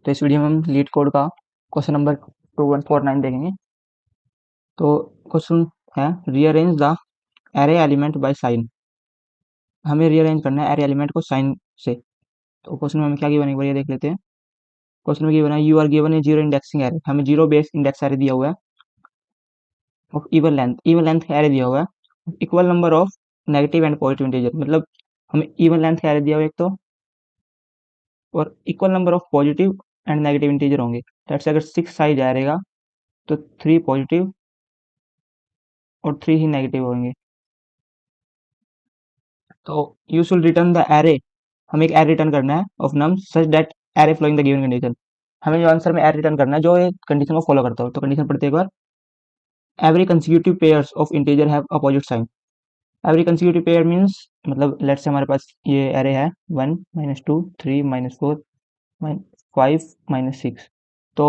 तो इस वीडियो में हम लीड कोड का क्वेश्चन नंबर 2149 देखेंगे। तो क्वेश्चन है rearrange the array element by sine. हमें रीअरेंज करना है एरे एलिमेंट को साइन से। तो क्वेश्चन में हमें क्या गिवन है वो ये देख लेते हैं। क्वेश्चन में गिवन है you are given a zero indexing array. हमें जीरो बेस इंडेक्स एरे दिया हुआ है ऑफ इवन लेंथ एरे दिया हुआ है equal number of negative and positive integer. मतलब हमें इवन लेंथ एरे दिया हुआ है एक तो, और equal number of positive and negative integer होंगे। दैट्स अगर 6 साइज आएगा तो 3 पॉजिटिव और 3 ही नेगेटिव होंगे। तो you should return the array. हमें एक एरे रिटर्न करना है of num such that array following the given condition. हमें जो आंसर में एरे रिटर्न करना है जो ये कंडीशन को फॉलो करता हो। तो कंडीशन पढ़ते एक बार। Every consecutive pairs of integer have opposite sign. Every consecutive pair means मतलब लेट्स से हमारे पास ये एरे है 1 -2 3 -4 5 -6। तो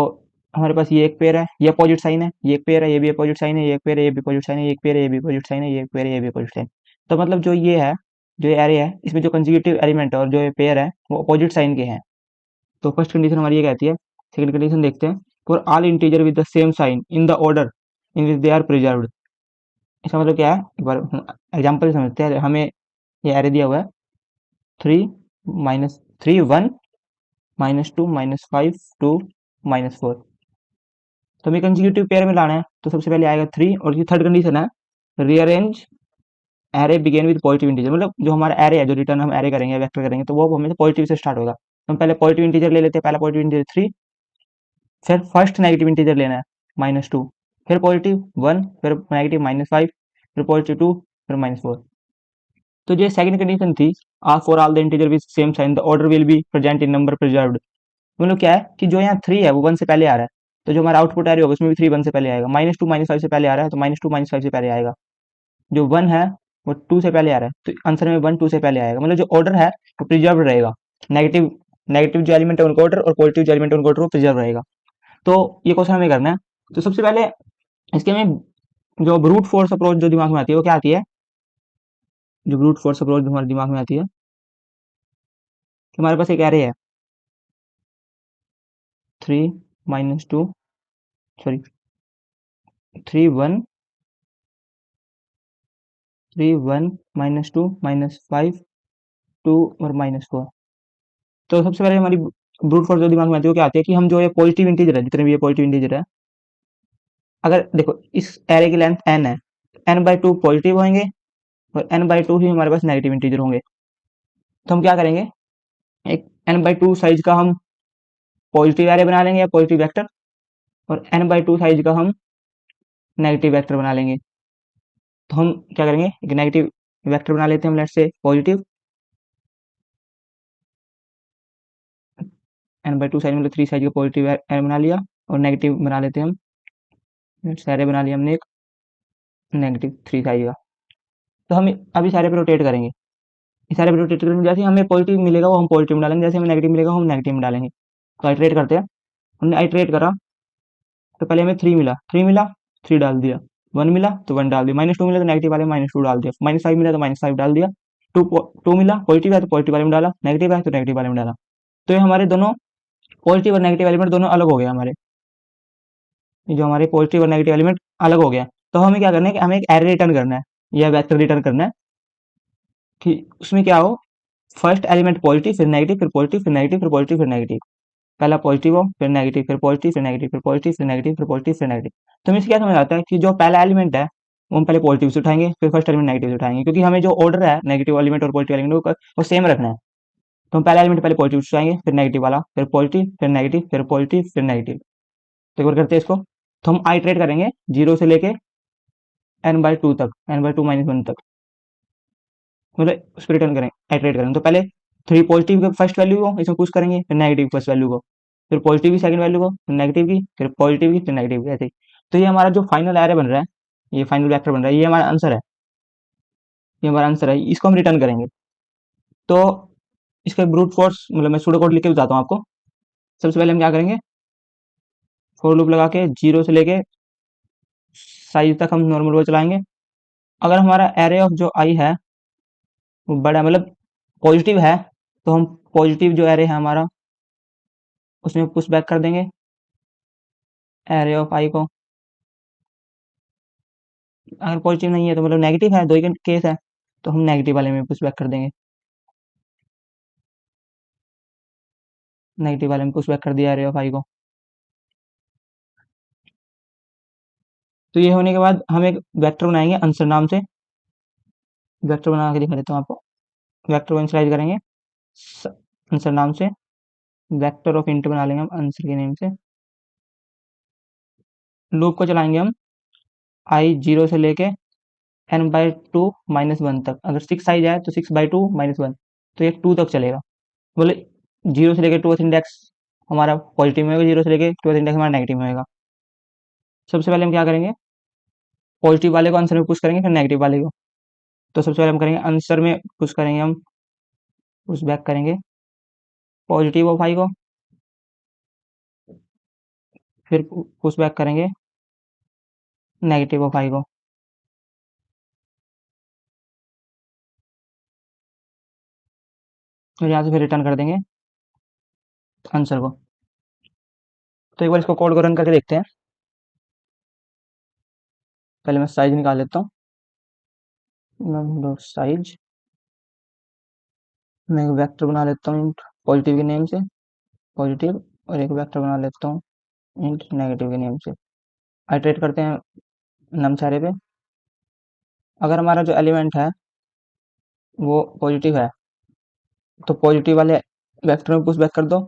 हमारे पास ये एक पेयर है, ये अपोजिट साइन है, ये एक पेयर है, ये भी अपोजिट साइन है, ये एक पेयर है, ये भी अपोजिट साइन है, ये एक पेयर है, ये भी अपोजिट साइन है, ये एक पेयर है, ये भी अपोजिट साइन। तो मतलब जो ये है, जो ये एरे है, इसमें जो कंसेक्यूटिव एलिमेंट है और जो ये पेयर है वो अपोजिट साइन के हैं। तो फर्स्ट कंडीशन हमारी ये कहती है। सेकंड कंडीशन देखते हैं। For all integer with the same sign in the order in which they are preserved. इसका मतलब क्या है, एक बार एग्जाम्पल समझते हैं। हमें ये एरे दिया हुआ है 3 -3 1 -2 -5 2 -4। तो हमें कंसेक्यूटिव पेयर में लाना है। तो सबसे पहले आएगा 3, और ये थर्ड कंडीशन है rearrange array begin with positive integer. मतलब जो हमारा एरे है, जो रिटर्न हम एरे करेंगे, वेक्टर करेंगे, तो वो हमेशा पॉजिटिव से स्टार्ट होगा। तो हम पहले पॉजिटिव इंटीजर ले लेते हैं। पहला पॉजिटिव इंटीजर 3, फिर फर्स्ट नेगेटिव इंटीजर लेना है -2, फिर पॉजिटिव 1, फिर नेगेटिव -5, फिर पॉजिटिव 2, फिर -4। तो जो सेकंड कंडीशन थी, for all the integer with same sign the order will be present in number preserved. मतलब क्या है कि जो यहाँ 3 है वो 1 से पहले आ रहा है। तो जो हमारा आउटपुट एरे होगा उसमें भी 3 1 से पहले आएगा। -2 -5 से पहले आ रहा है तो -2 -5 से पहले आएगा। जो 1 है वो 2 से पहले आ रहा है तो आंसर में 1 2 से पहले आएगा। मतलब जो ऑर्डर है वो प्रिजर्व रहेगा। नेगेटिव नेगेटिव जो एलिमेंट है उनका ऑर्डर, और पॉजिटिव जो एलिमेंट है उनका ऑर्डर वो प्रिजर्व रहेगा। तो ये क्वेश्चन हमें करना है। तो सबसे पहले इसके में जो ब्रूट फोर्स अप्रोच जो दिमाग में आती है वो क्या आती है। जो ब्रूट फोर्स अप्रोच जो हमारे दिमाग में आती है कि हमारे पास एक एरे है 3 -2 सॉरी 3 1 3 1 -2 -5 2 और -4। तो सबसे पहले हमारी ब्रूट फोर्स जो दिमाग में आती है वो क्या आती है कि हम जो ये पॉजिटिव इंटीजर है, जितने भी ये पॉजिटिव इंटीजर है, अगर देखो इस एरे की लेंथ n है, n/2 पॉजिटिव होंगे और n/2 ही हमारे पास नेगेटिव इंटीजर होंगे। तो हम क्या करेंगे, एक n/2 साइज का हम पॉजिटिव एरे बना लेंगे या पॉजिटिव वेक्टर, और n/2 साइज का हम नेगेटिव वेक्टर बना लेंगे। तो हम क्या करेंगे, एक नेगेटिव वेक्टर बना लेते हैं हम, let's say positive n/2 size मतलब 3 साइज का पॉजिटिव एरे बना लिया, और नेगेटिव बना लेते हैं हम, लेट्स एरे बना लिया हमने एक नेगेटिव 3 साइज का। तो हम अब इस एरे पे रोटेट करेंगे। इस एरे पे रोटेट करेंगे, जैसे हमें पॉजिटिव मिलेगा वो हम पॉजिटिव में डालेंगे, जैसे हमें नेगेटिव मिलेगा वो हम नेगेटिव में डालेंगे। तो आइट्रेट करते हैं। हमने आइट्रेट करा तो पहले हमें 3 मिला 3 डाल दिया, 1 मिला तो 1 डाल दिया, -2 मिला तो नेगेटिव वाले में -2 डाल दिया, -5 मिला तो -5 डाल दिया, 2 मिला पॉजिटिव है तो पॉजिटिव वाले में डाला, नेगेटिव है तो नेगेटिव वाले में डाला। तो ये हमारे दोनों पॉजिटिव और नेगेटिव एलिमेंट दोनों अलग हो गए हमारे। ये जो हमारे पॉजिटिव और नेगेटिव एलिमेंट अलग हो गया। तो हमें क्या करना है कि हमें एक एरे रिटर्न करना है या वेक्टर रिटर्न करना है कि उसमें क्या हो, फर्स्ट एलिमेंट पॉजिटिव फिर नेगेटिव फिर पॉजिटिव फिर नेगेटिव फिर पॉजिटिव फिर नेगेटिव। पहला पॉजिटिव हो फिर नेगेटिव फिर पॉजिटिव फिर नेगेटिव फिर पॉजिटिव फिर नेगेटिव फिर पॉजिटिव फिर नेगेटिव। तो हमें इससे क्या समझ आता है कि जो पहला एलिमेंट है वो हम पहले पॉजिटिव से उठाएंगे, फिर फर्स्ट एलिमेंट नेगेटिव से उठाएंगे, क्योंकि हमें जो ऑर्डर है नेगेटिव एलिमेंट और पॉजिटिव एलिमेंट वो सेम रखना है। तो हम पहला एलिमेंट पहले पॉजिटिव से उठाएंगे, फिर नेगेटिव वाला, फिर पॉजिटिव फिर नेगेटिव फिर पॉजिटिव फिर नेगेटिव। तो एक बार करते हैं इसको। तो हम आइट्रेट करेंगे 0 से लेके n/2 तक, n/2 -1 तक, मतलब उसको रिटर्न करें आइट्रेट करें। तो पहले 3 पॉजिटिव के फर्स्ट वैल्यू को इसमें पुश करेंगे, फिर नेगेटिव फर्स्ट वैल्यू को, फिर पॉजिटिव की सेकंड वैल्यू को, फिर नेगेटिव की, फिर पॉजिटिव की, फिर नेगेटिव की, ऐसे ही। तो ये हमारा जो फाइनल एरे बन रहा है, ये फाइनल वेक्टर बन रहा है, ये हमारा आंसर है। ये हमारा आंसर है, इसको हम रिटर्न करेंगे। तो इसका ब्रूट फोर्स मतलब मैं सूडो कोड लिख के बताता हूँ आपको। सबसे पहले हम क्या करेंगे, फोर लूप लगा के 0 से लेके साइज तक हम नॉर्मल वो चलाएंगे। अगर हमारा एरे ऑफ जो आई है वो बड़ा मतलब पॉजिटिव है, तो हम पॉजिटिव जो एरे है हमारा उसमें पुश बैक कर देंगे एरे ऑफ आई को। अगर पॉजिटिव नहीं है तो मतलब नेगेटिव है, दो ही केस है, तो हम नेगेटिव वाले में पुश बैक कर देंगे। नेगेटिव वाले में पुश बैक कर दिया एरे ऑफ आई को। तो ये होने के बाद हम एक वेक्टर बनाएंगे आंसर नाम से। वेक्टर बना के दिखा देता हूँ आपको। वेक्टर को इनिशियलाइज करेंगे आंसर नाम से। वेक्टर ऑफ इंट बना लेंगे हम आंसर के नेम से। लूप को चलाएंगे हम आई 0 से लेके n/2 -1 तक। अगर 6 आई जाए तो 6/2 -1, तो ये 2 तक चलेगा। बोले 0 से लेके 2th इंडेक्स हमारा पॉजिटिव में होगा, 0 से लेके 2th इंडेक्स हमारा नेगेटिव में होगा। सबसे पहले हम क्या करेंगे, पॉजिटिव वाले को आंसर में पुश करेंगे, फिर नेगेटिव वाले को। तो सबसे पहले हम करेंगे आंसर में पुश करेंगे, हम पुश बैक करेंगे पॉजिटिव ऑफ आई को, फिर पुश बैक करेंगे नेगेटिव ऑफ आई को। और यहाँ से फिर रिटर्न कर देंगे आंसर को। तो एक बार इसको कोड को रन करके देखते हैं। पहले मैं साइज निकाल लेता हूँ, साइज। मैं एक वेक्टर बना लेता हूँ इंट पॉजिटिव के नेम से, पॉजिटिव, और एक वेक्टर बना लेता हूँ इंट नेगेटिव के नेम से। आइटरेट करते हैं नम सारे पे। अगर हमारा जो एलिमेंट है वो पॉजिटिव है, तो पॉजिटिव वाले वेक्टर में पुश बैक कर दो।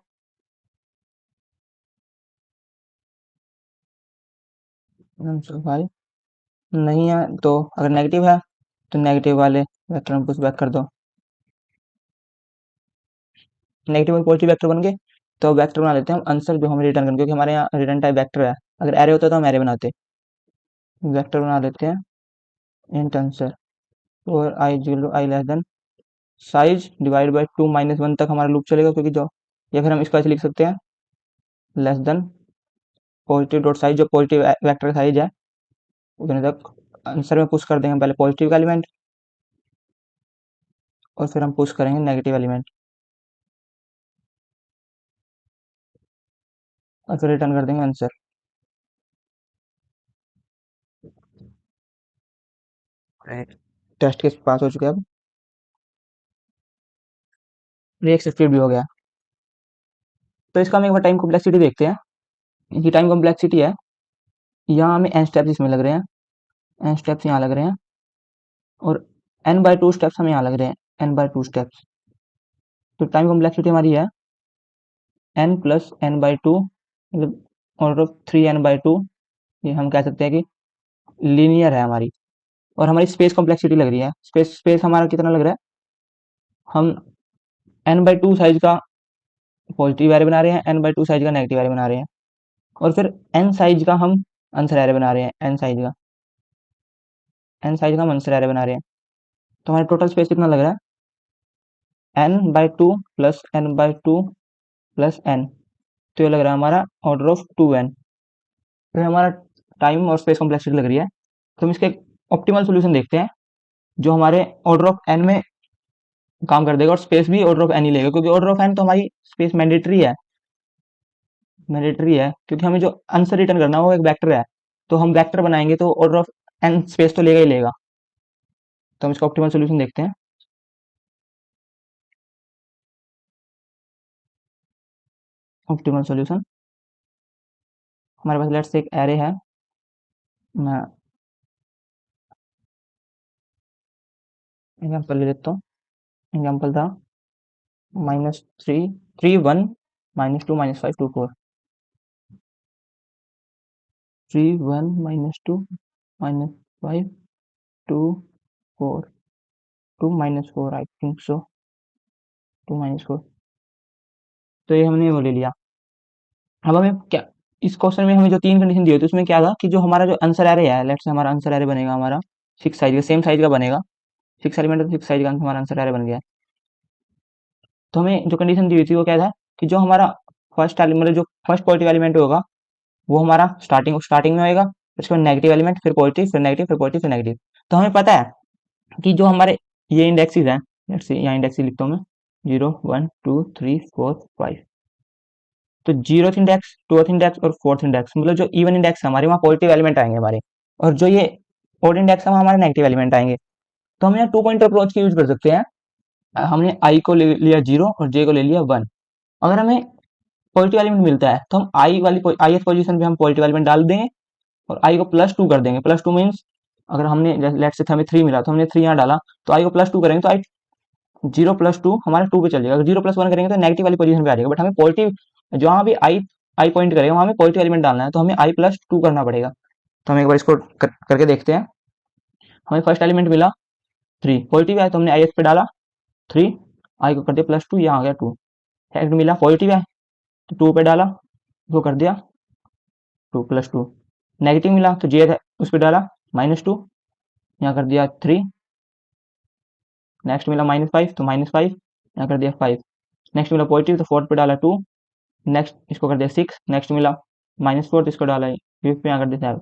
भाई नहीं है तो, अगर नेगेटिव है तो नेगेटिव वाले वेक्टर में पुश बैक कर दो। नेगेटिव और पॉजिटिव वेक्टर बन गए, तो वेक्टर बना लेते हैं हम आंसर जो हमें रिटर्न करना, क्योंकि हमारे यहाँ रिटर्न टाइप वेक्टर है। अगर एरे होता तो हम एरे बनाते। वेक्टर बना लेते हैं इंट आंसर, और i 0 i less than size divide by 2 -1 तक हमारा लूप चलेगा, क्योंकि जो, या फिर हम इसको ऐसे लिख सकते हैं less than positive dot size, जो पॉजिटिव वेक्टर साइज है उतने तक आंसर में पुश कर देंगे पहले पॉजिटिव का एलिमेंट, और फिर हम पुश करेंगे नेगेटिव एलिमेंट, और फिर रिटर्न कर देंगे आंसर। टेस्ट केस पास हो चुके हैं अब, ये सक्सेसफुल भी हो गया। तो इसका हम एक बार टाइम कॉम्प्लेक्सिटी देखते हैं। इनकी टाइम कॉम्प्लेक्सिटी है, यहाँ हमें n स्टेप्स इसमें लग रहे हैं, n स्टेप्स यहाँ लग रहे हैं, और n/2 स्टेप्स हमें यहाँ लग रहे हैं, n/2 स्टेप्स। तो टाइम कॉम्प्लेक्सिटी हमारी है n प्लस n/2, मतलब ऑर्डर ऑफ 3n/2। ये हम कह सकते हैं कि लीनियर है हमारी। और हमारी स्पेस कॉम्प्लेक्सिटी लग रही है, स्पेस स्पेस हमारा कितना लग रहा है, हम n/2 साइज का पॉजिटिव एरे बना रहे हैं, n/2 साइज का नेगेटिव एरे बना रहे हैं, और फिर n साइज का हम आंसर एरे बना रहे हैं, n साइज का हम आंसर एरे बना रहे हैं। तो हमारा टोटल स्पेस कितना लग रहा है, n/2 plus n/2 plus n, तो ये लग रहा है हमारा ऑर्डर ऑफ 2n। तो हमारा टाइम और स्पेस कॉम्प्लेक्सिटी लग रही है। तो हम इसके ऑप्टिमल सोल्यूशन देखते हैं, जो हमारे ऑर्डर ऑफ n में काम कर देगा, और स्पेस भी ऑर्डर ऑफ n ही लेगा, क्योंकि ऑर्डर ऑफ n तो हमारी स्पेस मैंडेटरी है, क्योंकि हमें जो आंसर रिटर्न करना है वो एक वेक्टर है। तो हम वेक्टर बनाएंगे तो ऑर्डर ऑफ n स्पेस तो लेगा ही लेगा। तो हम इसका ऑप्टिमल सोल्यूशन देखते हैं। ऑप्टिमल सोल्यूशन, हमारे पास लेट्स से एक एरे है, मैं एग्जाम्पल ले लेता हूँ। एग्जाम्पल था -3 3 1 -2 -5 2 4, 3 1 -2 -5 2 4, 2 -4 आई थिंक सो, 2 -4। तो ये हमने वो ले लिया। अब हमें क्या, इस क्वेश्चन में हमें जो तीन कंडीशन दी हुई थी उसमें क्या था कि जो हमारा जो आंसर एरे है, लेट्स से हमारा आंसर एरे बनेगा हमारा 6 साइज का, सेम साइज का बनेगा, 6 एलिमेंट तो 6 साइज का हमारा आंसर एरे बन गया। तो हमें जो कंडीशन दी हुई थी वो क्या था कि जो हमारा फर्स्ट एलिमेंट, मतलब जो फर्स्ट पॉजिटिव एलिमेंट होगा वो हमारा स्टार्टिंग में होएगा, फिर उसके बाद नेगेटिव एलिमेंट, फिर पॉजिटिव, फिर नेगेटिव, फिर पॉजिटिव, फिर नेगेटिव। तो हमें पता है कि जो हमारे ये इंडेक्सेस हैं, लेट्स से यहाँ इंडेक्स लिखता हूँ मैं 0 1 2 3 4 5। तो जीरोथ इंडेक्स, टूथ इंडेक्स और फोर्थ इंडेक्स, मतलब जो इवन इंडेक्स है हमारे, वहाँ पॉजिटिव एलिमेंट आएंगे हमारे, और जो ये ओड इंडेक्स है वहाँ हमारे नेगेटिव एलिमेंट आएंगे। तो हम यहाँ टू पॉइंट अप्रोच की यूज कर सकते हैं। हमने आई को ले लिया 0 और जे को ले लिया 1। अगर हमें पॉजिटिव एलिमेंट मिलता है तो हम आई पोजीशन पे हम पॉजिटिव एलिमेंट डाल देंगे और आई को +2 कर देंगे। +2 मीन्स अगर हमने लेट से हमें 3 मिला तो हमने 3 यहाँ डाला, तो आई को +2 करेंगे तो आई 0 + 2 हमारा 2 पे चल जाएगा। अगर 0 + 1 करेंगे तो नेगेटिव वाली पोजीशन पे आ जाएगा। बट हमें पॉजिटिव, जहाँ भी आई आई पॉइंट करेगा वहाँ हमें पॉजिटिव एलिमेंट डालना है, तो हमें आई +2 करना पड़ेगा। तो हम एक बार इसको करके देखते हैं। हमें फर्स्ट एलिमेंट मिला 3, पॉजिटिव है तो हमने आई एस पे डाला 3, आई को कर दिया +2, यहाँ आ गया 2। सेकंड मिला पॉजिटिव है तो 2 पे डाला, वो कर दिया 2 + 2। नेगेटिव मिला तो जे उस पर डाला -2, यहाँ कर दिया 3। नेक्स्ट मिला -5 तो -5, यहाँ कर दिया 5। नेक्स्ट मिला पॉजिटिव तो 4 पे डाला 2। नेक्स्ट इसको कर दिया 6। नेक्स्ट मिला -4 तो इसको डाला 5 पे, यहाँ कर दिया 7।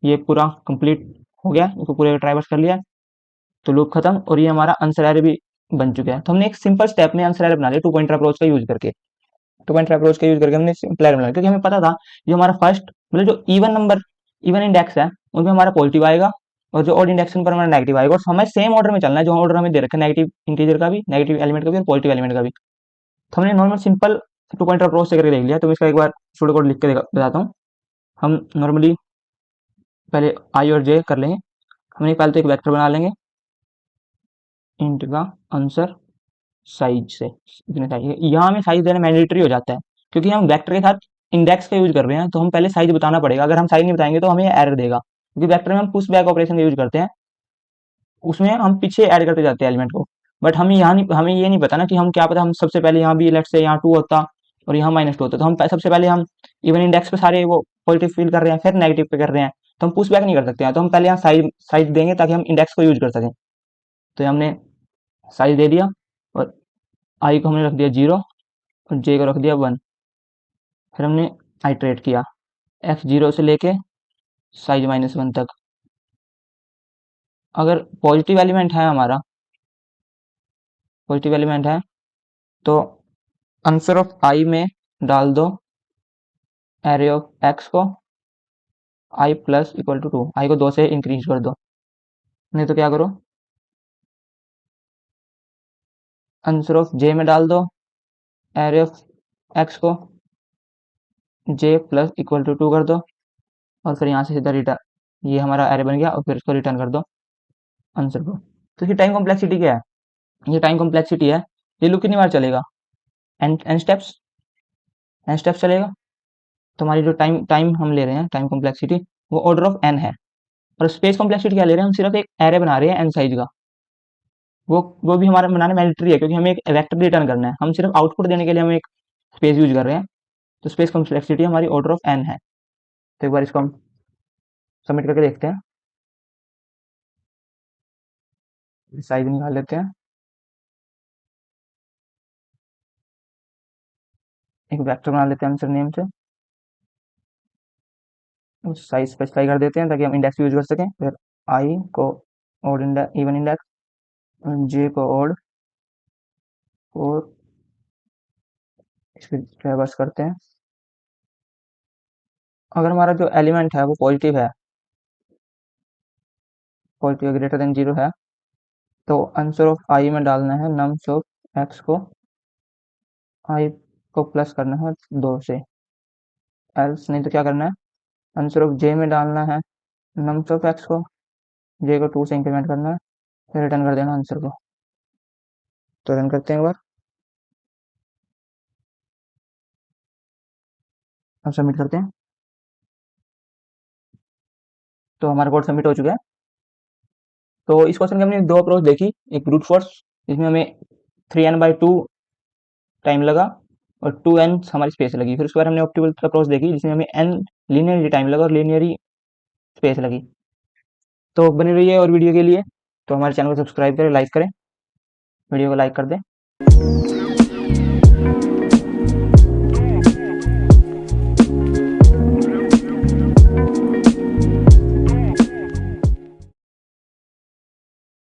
ये पूरा कंप्लीट हो गया, इसको पूरे ट्राइवर्स कर लिया तो लूप खत्म, और ये हमारा आंसर एरे भी बन चुका है। तो हमने एक सिंपल स्टेप में आंसर एरे बना लिया टू पॉइंटर अप्रोच का यूज करके। टू पॉइंटर अप्रोच का यूज करके हमने सिंपल एरे बना लिया, क्योंकि हमें पता था जो हमारा फर्स्ट मतलब जो इवन नंबर, इवन इंडेक्स है उनमें हमारा पॉजिटिव आएगा, और जो ऑड इंडेक्स पर हमारा नेगेटिव आएगा। और हमें सेम ऑर्डर में चलना है, जो ऑर्डर हमें दे रखा है नेगेटिव इंटीजर का भी, नेगेटिव एलिमेंट का भी और पॉजिटिव एलिमेंट का भी। तो हमने normal simple two pointer approach से करके देख लिया। तो मैं इसका एक बार स्टूडियो कोड लिख के बताता हूँ। हम नॉर्मली पहले आई और जे कर लेंगे। हमने पहले तो एक वेक्टर बना लेंगे इंट का आंसर साइज से इतने साइज। यहाँ हमें साइज देना मैंडेटरी हो जाता है, क्योंकि हम वेक्टर के साथ इंडेक्स का यूज कर रहे हैं, तो हम पहले साइज बताना पड़ेगा। अगर हम साइज नहीं बताएंगे तो हमें एरर देगा, क्योंकि वेक्टर में हम पुश बैक ऑपरेशन का यूज करते हैं, उसमें हम पीछे ऐड करते जाते हैं एलिमेंट को। बट हमें यहाँ नहीं, हमें ये नहीं पता ना कि हम क्या पता हम सबसे पहले यहाँ भी लेट से यहाँ 2 होता और यहाँ -2 होता, तो हम सबसे पहले हम इवन इंडेक्स पे सारे वो पॉजिटिव फिल कर रहे हैं, फिर नेगेटिव पे कर रहे हैं, तो हम पुश बैक नहीं कर सकते हैं। तो हम पहले यहाँ साइज साइज देंगे ताकि हम इंडेक्स को यूज कर सकें। तो हमने साइज दे दिया, और आई को हमने रख दिया 0 और जे को रख दिया 1। फिर हमने आइट्रेट किया x0 से लेके साइज -1 तक। अगर पॉजिटिव एलिमेंट है हमारा, पॉजिटिव एलिमेंट है तो आंसर ऑफ आई में डाल दो एरे ऑफ एक्स को i += 2, आई को 2 से इंक्रीज कर दो। नहीं तो क्या करो, आंसर ऑफ जे में डाल दो एरे ऑफ एक्स को j += 2 कर दो, और फिर यहाँ से सीधा रिटर्न, ये हमारा एरे बन गया, और फिर इसको रिटर्न कर दो आंसर को। तो इसकी टाइम कॉम्प्लेक्सिटी क्या है? ये टाइम कॉम्प्लेक्सिटी है, ये लूप कितनी बार चलेगा, n स्टेप्स चलेगा। तो हमारी जो टाइम टाइम हम ले रहे हैं, टाइम कॉम्प्लेक्सिटी, वो ऑर्डर ऑफ n है। और स्पेस कॉम्प्लेक्सिटी क्या ले रहे हैं, हम सिर्फ एक एरे बना रहे हैं n साइज का। वो भी हमारा बनाना मैंडेटरी है, क्योंकि हमें एक वेक्टर रिटर्न करना है, हम सिर्फ आउटपुट देने के लिए हम एक स्पेस यूज कर रहे हैं। तो स्पेस कॉम्प्लेक्सिटी हमारी ऑर्डर ऑफ n है। तो एक बार इसको हम सबमिट करके देखते हैं, साइज निकाल लेते हैं, एक वेक्टर बना लेते हैं आंसर नेम से, साइज स्पेसिफाई कर देते हैं ताकि हम इंडेक्स यूज कर सकें। फिर आई को ओड इंडेक्स, इवन इंडेक्स, जे को ओड, और इसको रिवर्स करते हैं। अगर हमारा जो एलिमेंट है वो पॉजिटिव है, पॉजिटिव ग्रेटर देन 0 है, तो आंसर ऑफ आई में डालना है नम्स ऑफ एक्स को, आई को प्लस करना है 2 से, एल्स नहीं तो क्या करना है, आंसर ऑफ जे में डालना है नम्स ऑफ एक्स को, जे को 2 से इंक्रीमेंट करना है, फिर रिटर्न कर देना आंसर को। तो रन करते हैं एक बार, अब सबमिट करते हैं। तो हमारा कोड सबमिट हो चुका है। तो इस क्वेश्चन की हमने दो अप्रोच देखी, एक ब्रूट फोर्स जिसमें हमें 3n/2 टाइम लगा और 2n हमारी स्पेस लगी। फिर उसके बाद हमने ऑप्टिमल अप्रोच देखी जिसमें हमें n लीनियरली टाइम लगा और लीनियरली स्पेस लगी। तो बनी रहिए और वीडियो के लिए, तो हमारे चैनल को सब्सक्राइब करें, लाइक करें, वीडियो को लाइक कर दें।